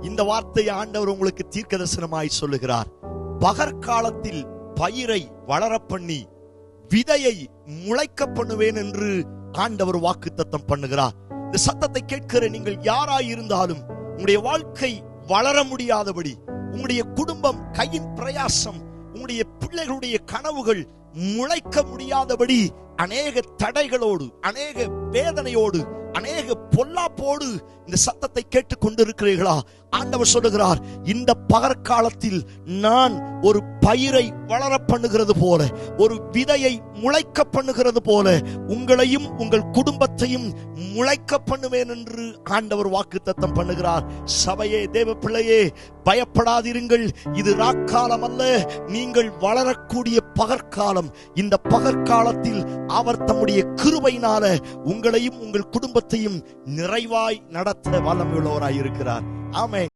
இந்த வார்த்தையை ஆண்டவர் உங்களுக்கு தீர்க்கதரிசனமாய் சொல்லுகிறார். பகற்காலத்தில் பயிரை வளர பண்ணி விதையை முளைக்க பண்ணுவேன் என்று ஆண்டவர் வாக்குத்தத்தம் பண்ணுகிறார். இந்த சத்தத்தை கேட்கிற நீங்கள் யாராய் இருந்தாலும் உங்களுடைய வாழ்க்கை வளர முடியாதபடி, உங்களுடைய குடும்பம், கையின் பிரயாசம், உங்களுடைய பிள்ளைகளுடைய கனவுகள் முளைக்க முடியாதபடி அநேக தடைகளோடு, அநேக வேதனையோடு, அநேக பொல்லாப்போடு இந்த சத்தத்தை கேட்டுக் கொண்டிருக்கிறீர்களா? ஆண்டவர் சொல்லுகிறார், இந்த பகற்காலத்தில் நான் ஒரு பயிரை வளர பண்ணுகிறது போல, ஒரு விதையை முளைக்க பண்ணுகிறது போல உங்களையும் உங்கள் குடும்பத்தையும் முளைக்க பண்ணுவேன் என்று ஆண்டவர் வாக்குத்தத்தம் பண்ணுகிறார். சபையே, தேவ பிள்ளையே, பயப்படாதிருங்கள். இது ராக்காலம் அல்ல, நீங்கள் வளரக்கூடிய பகற்காலம். இந்த பகற்காலத்தில் அவர் தம்முடைய கிருபையினால உங்களையும் உங்கள் குடும்பத்தையும் நிறைவாய் நடத்த வல்லமையுள்ளவராய் இருக்கிறார். ஆமென்.